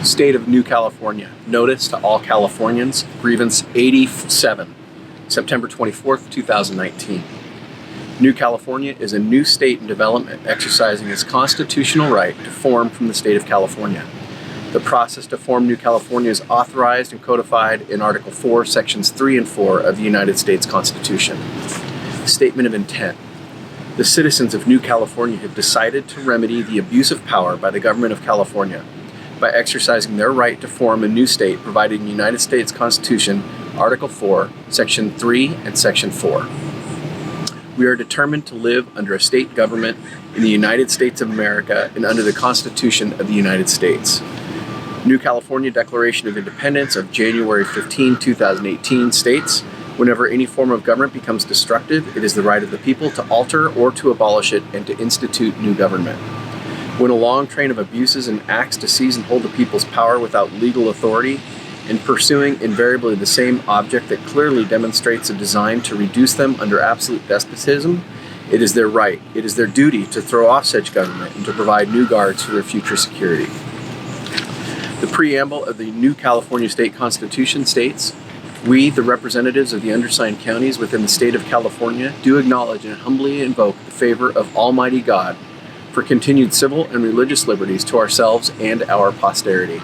State of New California. Notice to all Californians. Grievance 87, September 24th, 2019. New California is a new state in development exercising its constitutional right to form from the state of California. The process to form New California is authorized and codified in Article 4, Sections 3 and 4 of the United States Constitution. Statement of intent. The citizens of New California have decided to remedy the abuse of power by the government of California by exercising their right to form a new state provided in the United States Constitution, Article 4, Section 3 and Section 4. We are determined to live under a state government in the United States of America and under the Constitution of the United States. New California Declaration of Independence of January 15, 2018 states, whenever any form of government becomes destructive, it is the right of the people to alter or to abolish it and to institute new government. When a long train of abuses and acts to seize and hold the people's power without legal authority and pursuing invariably the same object that clearly demonstrates a design to reduce them under absolute despotism, it is their right, it is their duty to throw off such government and to provide new guards for their future security. The preamble of the New California State Constitution states, "We, the representatives of the undersigned counties within the state of California, do acknowledge and humbly invoke the favor of Almighty God for continued civil and religious liberties to ourselves and our posterity."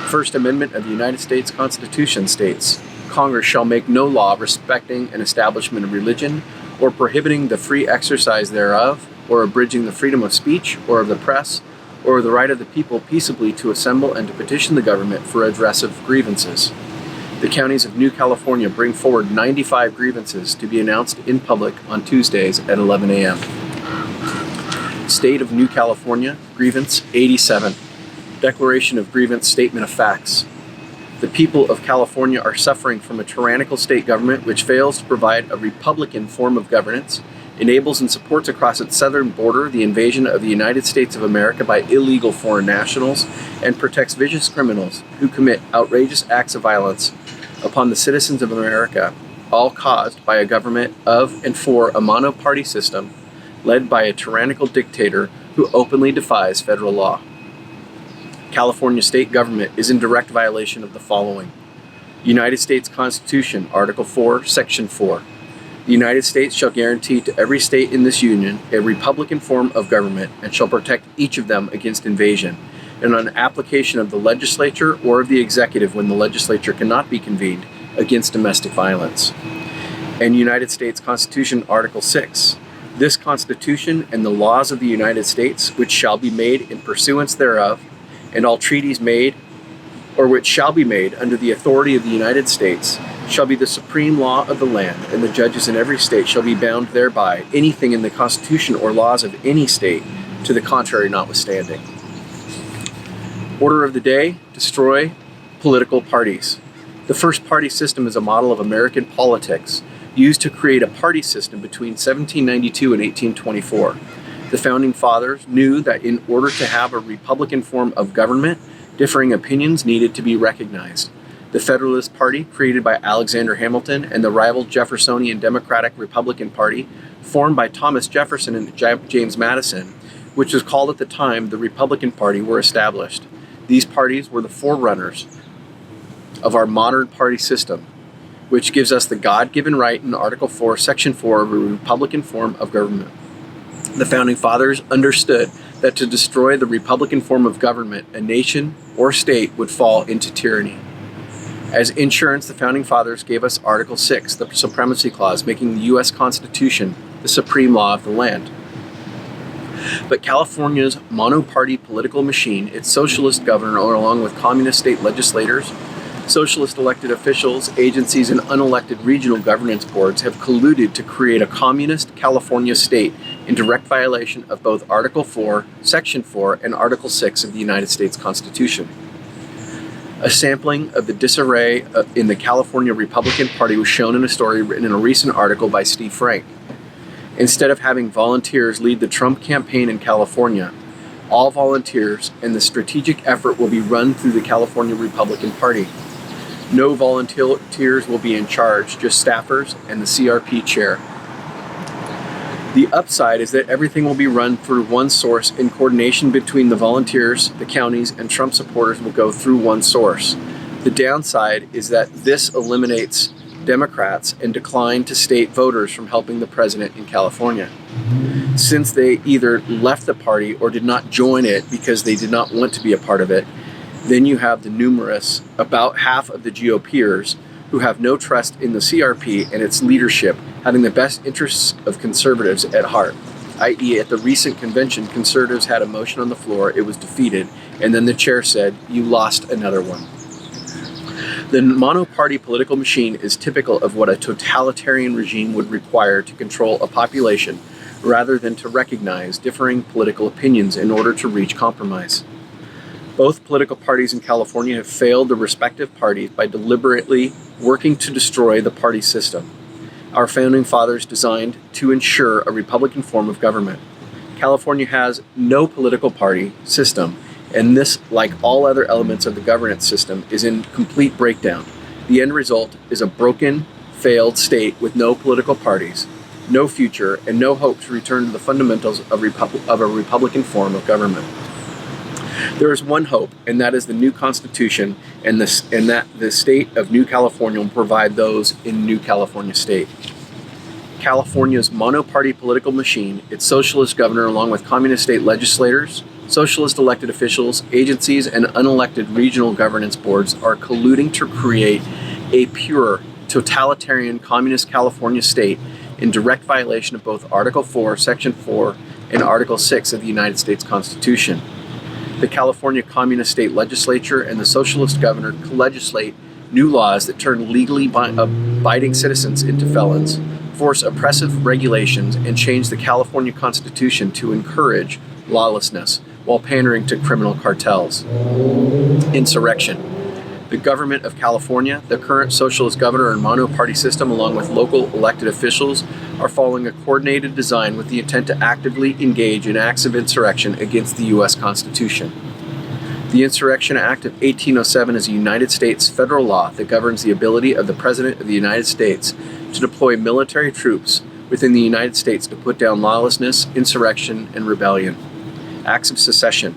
First Amendment of the United States Constitution states, "Congress shall make no law respecting an establishment of religion or prohibiting the free exercise thereof, or abridging the freedom of speech or of the press, or the right of the people peaceably to assemble and to petition the government for redress of grievances." The counties of New California bring forward 95 grievances to be announced in public on Tuesdays at 11 a.m. State of New California, Grievance 87. Declaration of Grievance Statement of Facts. The people of California are suffering from a tyrannical state government which fails to provide a republican form of governance, enables and supports across its southern border the invasion of the United States of America by illegal foreign nationals, and protects vicious criminals who commit outrageous acts of violence upon the citizens of America, all caused by a government of and for a monoparty system led by a tyrannical dictator who openly defies federal law. California state government is in direct violation of the following. United States Constitution, Article 4, Section 4. The United States shall guarantee to every state in this union a republican form of government and shall protect each of them against invasion, and on application of the legislature or of the executive when the legislature cannot be convened, against domestic violence. And United States Constitution, Article 6. This Constitution and the laws of the United States, which shall be made in pursuance thereof, and all treaties made, or which shall be made under the authority of the United States, shall be the supreme law of the land, and the judges in every state shall be bound thereby, anything in the Constitution or laws of any state to the contrary notwithstanding. Order of the day: destroy political parties. The first party system is a model of American politics used to create a party system between 1792 and 1824. The Founding Fathers knew that in order to have a republican form of government, differing opinions needed to be recognized. The Federalist Party, created by Alexander Hamilton, and the rival Jeffersonian Democratic Republican Party, formed by Thomas Jefferson and James Madison, which was called at the time the Republican Party, were established. These parties were the forerunners of our modern party system, which gives us the God-given right in Article 4, Section 4 of a republican form of government. The Founding Fathers understood that to destroy the republican form of government, a nation or state would fall into tyranny. As insurance, the Founding Fathers gave us Article 6, the Supremacy Clause, making the U.S. Constitution the supreme law of the land. But California's monoparty political machine, its socialist governor, along with communist state legislators, socialist elected officials, agencies, and unelected regional governance boards have colluded to create a communist California state in direct violation of both Article 4, Section 4, and Article 6 of the United States Constitution. A sampling of the disarray in the California Republican Party was shown in a story written in a recent article by Steve Frank. Instead of having volunteers lead the Trump campaign in California, all volunteers and the strategic effort will be run through the California Republican Party. No volunteers will be in charge, just staffers and the CRP chair. The upside is that everything will be run through one source, and coordination between the volunteers, the counties, and Trump supporters will go through one source. The downside is that this eliminates Democrats and decline to state voters from helping the president in California. Since they either left the party or did not join it because they did not want to be a part of it, then you have the numerous, about half of the GOPers, who have no trust in the CRP and its leadership having the best interests of conservatives at heart. I.e., at the recent convention, conservatives had a motion on the floor, it was defeated, and then the chair said, "You lost another one." The monoparty political machine is typical of what a totalitarian regime would require to control a population rather than to recognize differing political opinions in order to reach compromise. Both political parties in California have failed the respective parties by deliberately working to destroy the party system our founding fathers designed to ensure a Republican form of government. California has no political party system, and this, like all other elements of the governance system, is in complete breakdown. The end result is a broken, failed state with no political parties, no future, and no hope to return to the fundamentals of a Republican form of government. There is one hope, and that is the new Constitution, and that the state of New California will provide those in New California state. California's monoparty political machine, its socialist governor, along with communist state legislators, socialist elected officials, agencies, and unelected regional governance boards are colluding to create a pure, totalitarian communist California state in direct violation of both Article 4, Section 4, and Article 6 of the United States Constitution. The California Communist State Legislature and the Socialist Governor legislate new laws that turn legally abiding citizens into felons, force oppressive regulations, and change the California Constitution to encourage lawlessness while pandering to criminal cartels. Insurrection. The government of California, the current socialist governor and monoparty system, along with local elected officials, are following a coordinated design with the intent to actively engage in acts of insurrection against the U.S. Constitution. The Insurrection Act of 1807 is a United States federal law that governs the ability of the President of the United States to deploy military troops within the United States to put down lawlessness, insurrection, and rebellion. Acts of secession.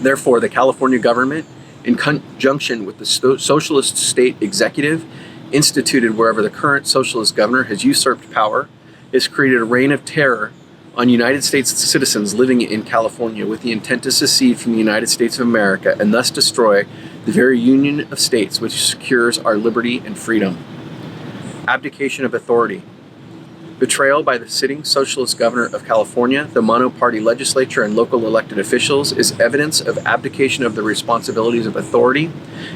Therefore, the California government, in conjunction with the socialist state executive, instituted wherever the current socialist governor has usurped power, has created a reign of terror on United States citizens living in California with the intent to secede from the United States of America and thus destroy the very union of states which secures our liberty and freedom. Abdication of authority. Betrayal by the sitting socialist governor of California, the monoparty legislature, and local elected officials is evidence of abdication of the responsibilities of authority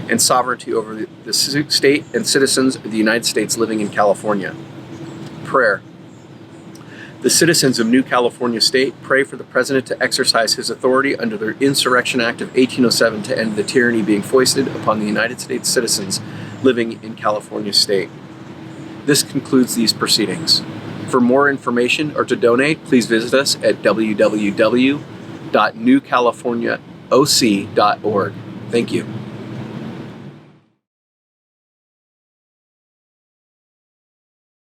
and sovereignty over the state and citizens of the United States living in California. Prayer. The citizens of New California State pray for the President to exercise his authority under the Insurrection Act of 1807 to end the tyranny being foisted upon the United States citizens living in California State. This concludes these proceedings. For more information or to donate, please visit us at www.newcaliforniaoc.org. Thank you.